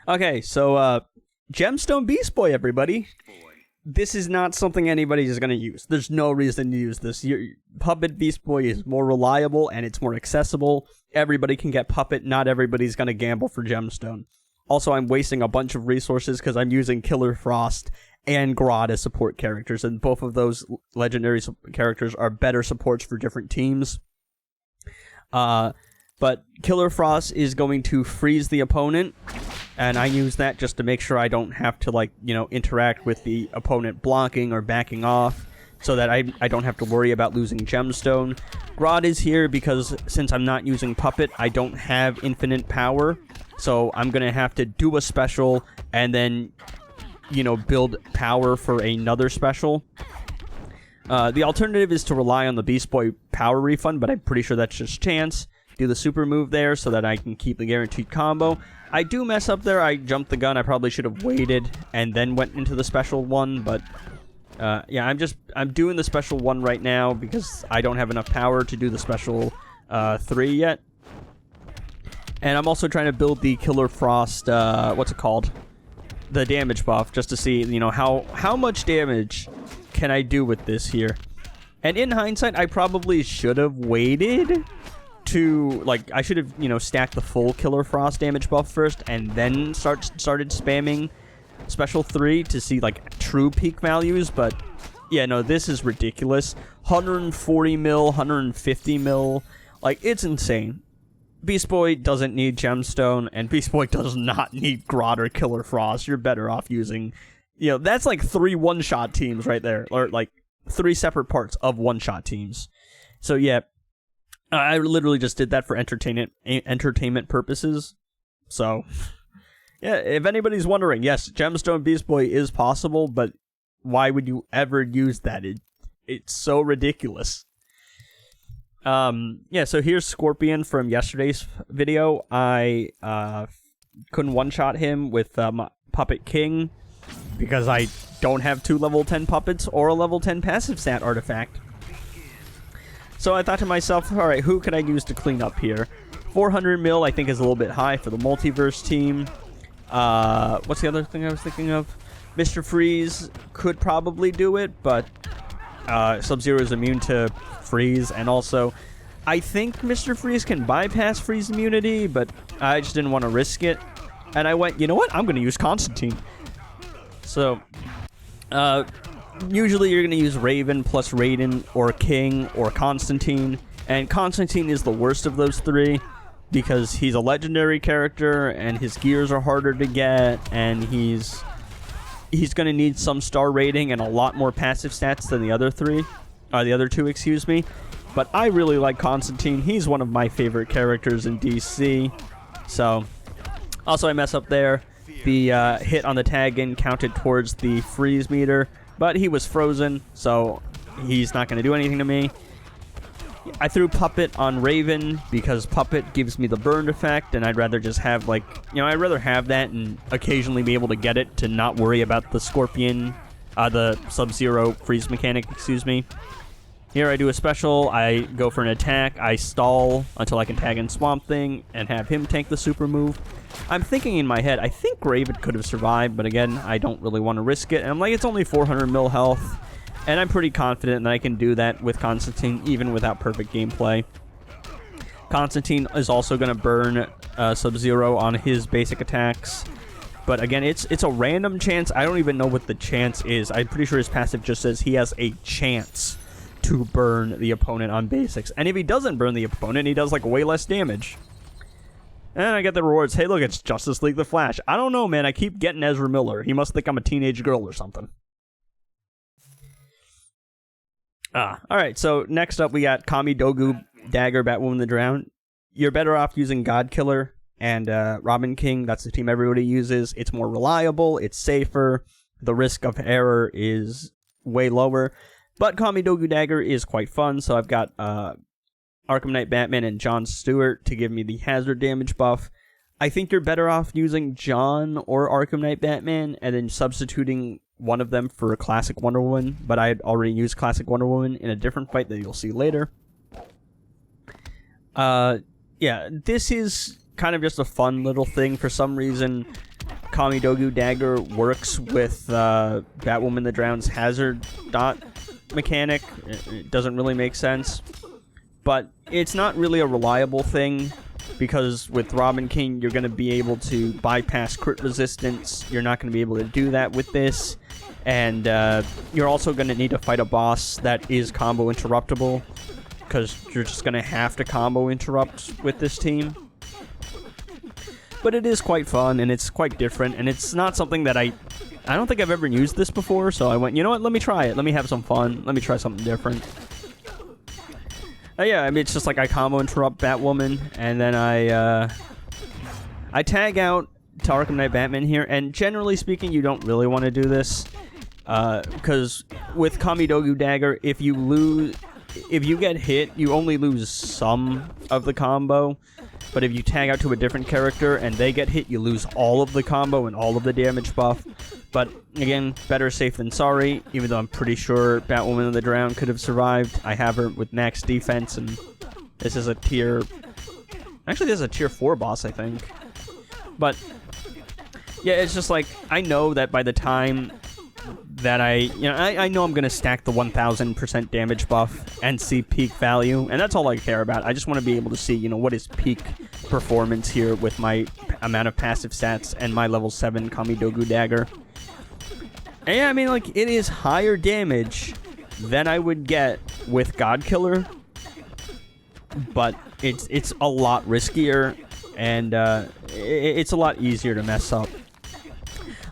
Okay, so Gemstone Beast Boy, everybody. This is not something anybody is going to use. There's no reason to use this. Your Puppet Beast Boy is more reliable and it's more accessible. Everybody can get Puppet. Not everybody's going to gamble for Gemstone. Also, I'm wasting a bunch of resources because I'm using Killer Frost and Grodd as support characters, and both of those legendary characters are better supports for different teams. But Killer Frost is going to freeze the opponent, and I use that just to make sure I don't have to, like, you know, interact with the opponent blocking or backing off, so that I don't have to worry about losing Gemstone. Grodd is here because since I'm not using Puppet, I don't have infinite power, so I'm going to have to do a special and then, you know, build power for another special. The alternative is to rely on the Beast Boy power refund, but I'm pretty sure that's just chance. Do the super move there so that I can keep the guaranteed combo. I do mess up there. I jumped the gun. I probably should have waited and then went into the special one, but yeah, I'm doing the special one right now because I don't have enough power to do the special 3 yet. And I'm also trying to build the Killer Frost, what's it called? The damage buff, just to see, you know, how much damage can I do with this here. And in hindsight, I probably should have waited to, like, I should have, you know, stacked the full Killer Frost damage buff first and then started spamming special 3 to see, like, true peak values. But yeah, no, this is ridiculous. 140 mil, 150 mil, like, it's insane. Beast Boy doesn't need Gemstone, and Beast Boy does not need Grodd or Killer Frost. You're better off using, you know, that's like 3 one-shot teams right there, or like 3 separate parts of one-shot teams. So yeah, I literally just did that for entertainment purposes. So yeah, if anybody's wondering, yes, Gemstone Beast Boy is possible, but why would you ever use that? It's so ridiculous. Yeah, so here's Scorpion from yesterday's video. I couldn't one-shot him with Puppet King because I don't have 2 level 10 puppets or a level 10 passive stat artifact. So I thought to myself, alright, who can I use to clean up here? 400 mil I think is a little bit high for the Multiverse team. What's the other thing I was thinking of? Mr. Freeze could probably do it, but Sub-Zero is immune to freeze, and also I think Mr. Freeze can bypass freeze immunity, but I just didn't want to risk it, and I went, you know what, I'm going to use Constantine. So usually you're going to use Raven plus Raiden or King or Constantine, and Constantine is the worst of those 3 because he's a legendary character and his gears are harder to get, and he's going to need some star rating and a lot more passive stats than the other 2, excuse me. But I really like Constantine. He's one of my favorite characters in DC. So, also I mess up there. The hit on the tag-in counted towards the freeze meter, but he was frozen, so he's not going to do anything to me. I threw Puppet on Raven because Puppet gives me the burn effect, and I'd rather just have, like, you know, I'd rather have that and occasionally be able to get it to not worry about the Scorpion, the Sub-Zero freeze mechanic, excuse me. Here I do a special, I go for an attack, I stall until I can tag in Swamp Thing and have him tank the super move. I'm thinking in my head, I think Raven could have survived, but again, I don't really want to risk it. And I'm like, it's only 400 mil health. And I'm pretty confident that I can do that with Constantine, even without perfect gameplay. Constantine is also going to burn Sub-Zero on his basic attacks. But again, it's a random chance. I don't even know what the chance is. I'm pretty sure his passive just says he has a chance to burn the opponent on basics. And if he doesn't burn the opponent, he does, like, way less damage. And I get the rewards. Hey, look, it's Justice League the Flash. I don't know, man. I keep getting Ezra Miller. He must think I'm a teenage girl or something. Alright, so next up we got Kami, Dogu, Dagger, Batwoman, the Drown. You're better off using God Killer and Robin King. That's the team everybody uses. It's more reliable, it's safer, the risk of error is way lower. But Kami, Dogu, Dagger is quite fun, so I've got Arkham Knight Batman and John Stewart to give me the hazard damage buff. I think you're better off using John or Arkham Knight Batman and then substituting one of them for a Classic Wonder Woman, but I had already used Classic Wonder Woman in a different fight that you'll see later. Yeah, this is kind of just a fun little thing. For some reason, Kamidogu Dagger works with Batwoman the Drowned's hazard dot mechanic. It doesn't really make sense. But it's not really a reliable thing, because with Robin King, you're going to be able to bypass crit resistance. You're not going to be able to do that with this. And you're also going to need to fight a boss that is combo interruptible, because you're just going to have to combo interrupt with this team. But it is quite fun, and it's quite different, and it's not something that I don't think I've ever used this before, so I went, you know what, let me try it. Let me have some fun. Let me try something different. Yeah, I mean, it's just like I combo interrupt Batwoman, and then I tag out to Arkham Knight Batman here, and generally speaking, you don't really want to do this, because with Kamidogu Dagger, if you get hit, you only lose some of the combo, but if you tag out to a different character and they get hit, you lose all of the combo and all of the damage buff. But again, better safe than sorry, even though I'm pretty sure Batwoman of the Drowned could have survived. I have her with max defense, and this is a tier... Actually, this is a tier 4 boss, I think. But, yeah, it's just like, I know that by the time that I know I'm going to stack the 1000% damage buff and see peak value, and that's all I care about. I just want to be able to see, what is peak performance here with my amount of passive stats and my level 7 Kamidogu Dagger. And yeah, I mean, like, it is higher damage than I would get with God Killer, but it's a lot riskier, and it's a lot easier to mess up.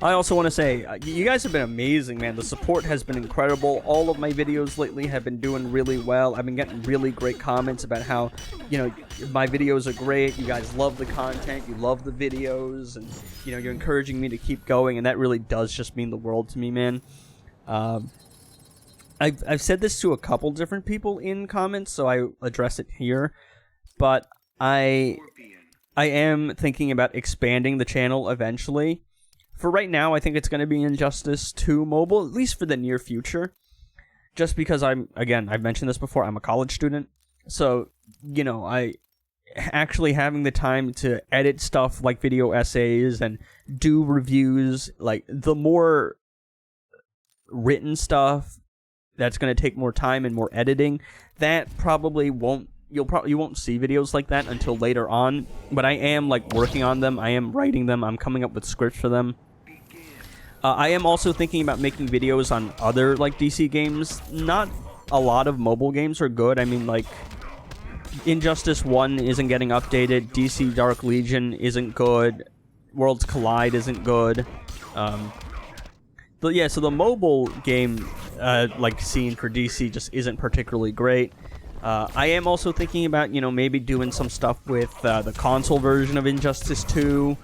I also want to say, you guys have been amazing, man. The support has been incredible. All of my videos lately have been doing really well. I've been getting really great comments about how, my videos are great. You guys love the content. You love the videos. And, you're encouraging me to keep going. And that really does just mean the world to me, man. I've said this to a couple different people in comments, so I address it here. But I am thinking about expanding the channel eventually. For right now, I think it's going to be Injustice 2 mobile, at least for the near future. Just because I've mentioned this before, I'm a college student. So, I actually having the time to edit stuff like video essays and do reviews, like the more written stuff that's going to take more time and more editing, that probably won't, you won't see videos like that until later on. But I am working on them. I am writing them. I'm coming up with scripts for them. I am also thinking about making videos on other, DC games. Not a lot of mobile games are good. I mean, Injustice 1 isn't getting updated. DC Dark Legion isn't good. Worlds Collide isn't good. But yeah, so the mobile game, scene for DC just isn't particularly great. I am also thinking about, maybe doing some stuff with the console version of Injustice 2.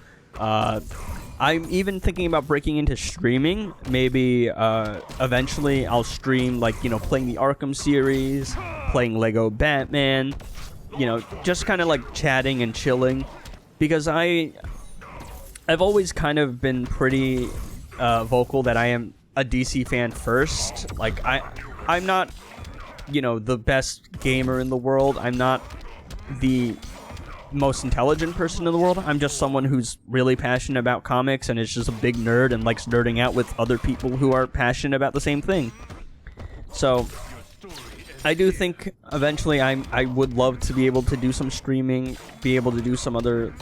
I'm even thinking about breaking into streaming. Maybe eventually I'll stream, playing the Arkham series, playing Lego Batman, just kind of chatting and chilling. Because I've always kind of been pretty vocal that I am a DC fan first. I'm not, the best gamer in the world. I'm not the most intelligent person in the world. I'm just someone who's really passionate about comics and is just a big nerd and likes nerding out with other people who are passionate about the same thing. So I do think eventually I would love to be able to do some streaming, be able to do some other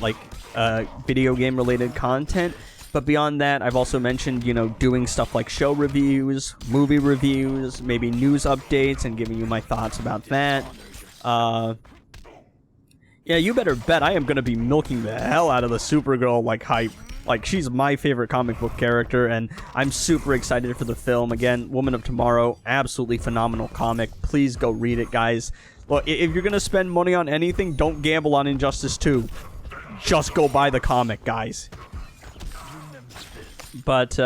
video game related content. But beyond that, I've also mentioned, doing stuff like show reviews, movie reviews, maybe news updates, and giving you my thoughts about that. Yeah, you better bet I am going to be milking the hell out of the Supergirl, hype. She's my favorite comic book character, and I'm super excited for the film. Again, Woman of Tomorrow, absolutely phenomenal comic. Please go read it, guys. Look, if you're going to spend money on anything, don't gamble on Injustice 2. Just go buy the comic, guys. But,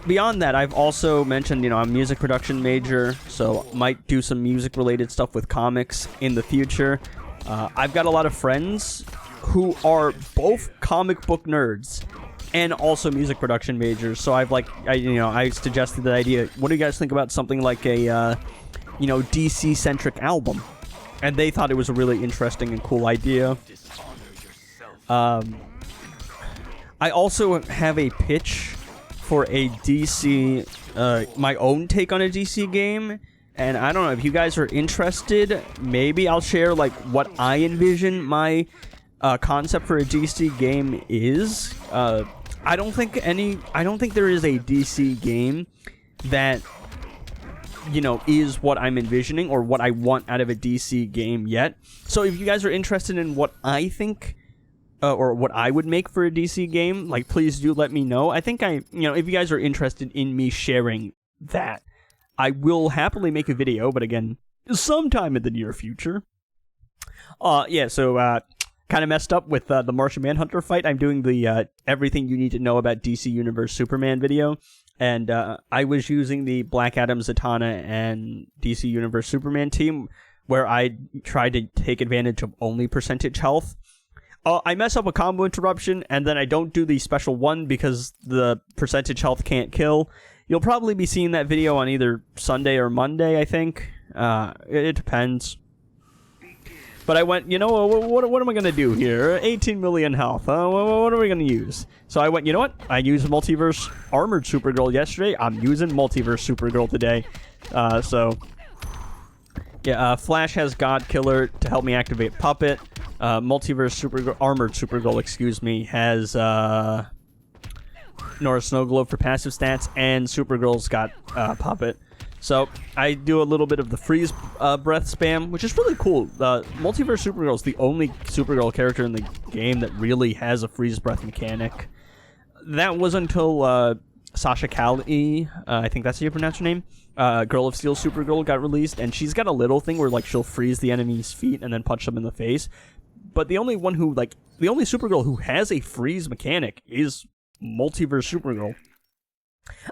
beyond that, I've also mentioned, I'm a music production major, so might do some music-related stuff with comics in the future. I've got a lot of friends who are both comic book nerds and also music production majors. So I suggested the idea. What do you guys think about something like a, DC-centric album? And they thought it was a really interesting and cool idea. I also have a pitch for a DC, my own take on a DC game, and I don't know if you guys are interested. Maybe I'll share like what I envision my concept for a DC game is. I don't think there is a DC game that, you know, is what I'm envisioning or what I want out of a DC game yet. So if you guys are interested in what I think or what I would make for a DC game, like, please do let me know. I think if you guys are interested in me sharing that, I will happily make a video, but again, sometime in the near future. Yeah, so, kind of messed up with the Martian Manhunter fight. I'm doing the everything you need to know about DC Universe Superman video, and I was using the Black Adam, Zatanna, and DC Universe Superman team, where I tried to take advantage of only percentage health. I mess up a combo interruption, and then I don't do the special one because the percentage health can't kill. You'll probably be seeing that video on either Sunday or Monday, I think. It depends. But I went, you know, what am I going to do here? 18 million health. What are we going to use? So I went, you know what? I used Multiverse Armored Supergirl yesterday. I'm using Multiverse Supergirl today. Yeah, Flash has God Killer to help me activate Puppet. Multiverse Supergirl, Armored Supergirl, excuse me, has Nora Snowglobe for passive stats, and Supergirl's got Puppet. So I do a little bit of the freeze breath spam, which is really cool. Multiverse Supergirl is the only Supergirl character in the game that really has a freeze breath mechanic. That was until Sasha Calle, I think that's how you pronounce her name, Girl of Steel Supergirl got released, and she's got a little thing where like she'll freeze the enemy's feet and then punch them in the face. But the only Supergirl who has a freeze mechanic is Multiverse Supergirl.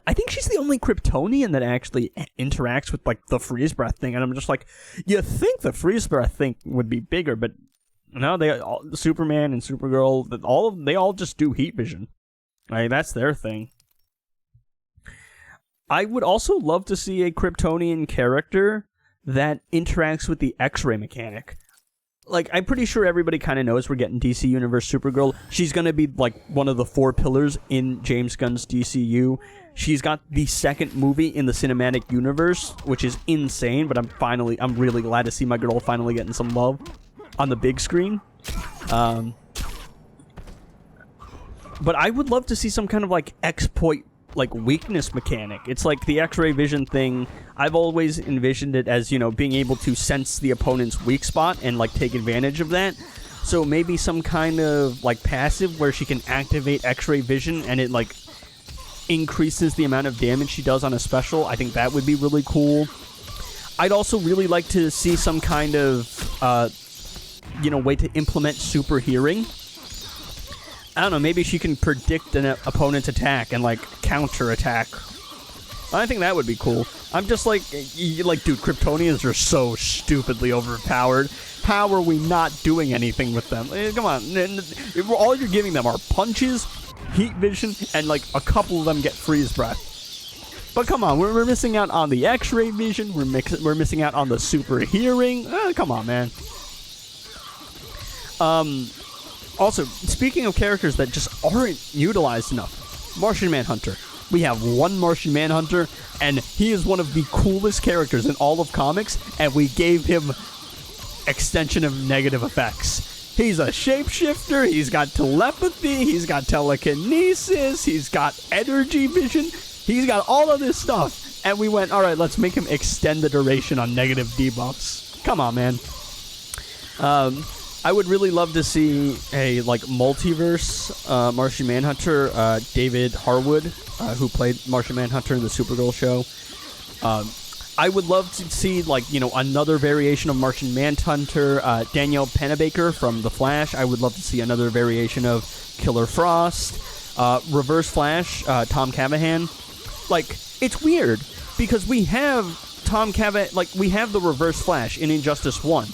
I think she's the only Kryptonian that actually interacts with like the freeze breath thing, and I'm just like, you think the freeze breath thing would be bigger, but no, Superman and Supergirl, they all just do heat vision. Like, that's their thing. I would also love to see a Kryptonian character that interacts with the X-ray mechanic. Like, I'm pretty sure everybody kind of knows we're getting DC Universe Supergirl. She's going to be, like, one of the 4 pillars in James Gunn's DCU. She's got the second movie in the cinematic universe, which is insane, but I'm really glad to see my girl finally getting some love on the big screen. But I would love to see some kind of, like, exploit, like, weakness mechanic. It's like the X-ray vision thing. I've always envisioned it as, you know, being able to sense the opponent's weak spot and, like, take advantage of that. So maybe some kind of, like, passive where she can activate X-ray vision and it, like, increases the amount of damage she does on a special. I think that would be really cool. I'd also really like to see some kind of, way to implement super hearing. I don't know, maybe she can predict an opponent's attack and, like, counter-attack. I think that would be cool. I'm just like, dude, Kryptonians are so stupidly overpowered. How are we not doing anything with them? Come on. All you're giving them are punches, heat vision, and, like, a couple of them get freeze breath. But come on, we're missing out on the X-ray vision. We're missing out on the super hearing. Come on, man. Also, speaking of characters that just aren't utilized enough, Martian Manhunter. We have one Martian Manhunter, and he is one of the coolest characters in all of comics, and we gave him extension of negative effects. He's a shapeshifter, he's got telepathy, he's got telekinesis, he's got energy vision, he's got all of this stuff, and we went, alright, let's make him extend the duration on negative debuffs. Come on, man. I would really love to see a, like, multiverse Martian Manhunter, David Harwood, who played Martian Manhunter in the Supergirl show. I would love to see, like, you know, another variation of Martian Manhunter, Danielle Panabaker from The Flash. I would love to see another variation of Killer Frost, Reverse Flash, Tom Cavahan. Like, it's weird, because we have we have the Reverse Flash in Injustice 1.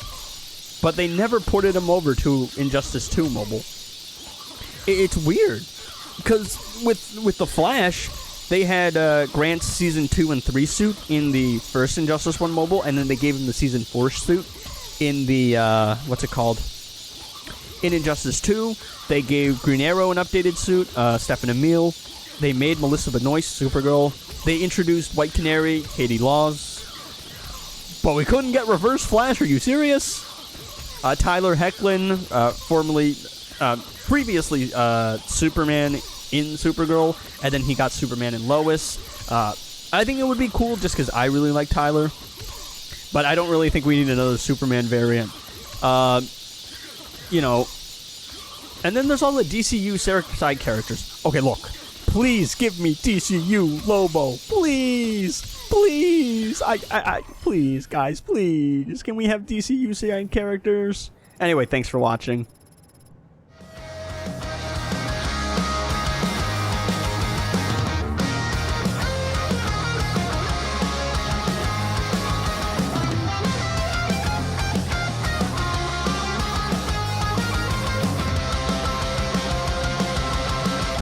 But they never ported him over to Injustice 2 mobile. It's weird. Because with The Flash, they had Grant's Season 2 and 3 suit in the first Injustice 1 mobile, and then they gave him the Season 4 suit in the, In Injustice 2, they gave Green Arrow an updated suit, Stephen Emile. They made Melissa Benoist Supergirl. They introduced White Canary, Katie Laws. But we couldn't get Reverse Flash, are you serious? Tyler Hoechlin, previously Superman in Supergirl, and then he got Superman and Lois. I think it would be cool just because I really like Tyler. But I don't really think we need another Superman variant. You know, and then there's all the DCU side characters. Okay, look. Please give me DCU Lobo. Please. Please. Please, guys, please. Can we have DCU side characters? Anyway, thanks for watching.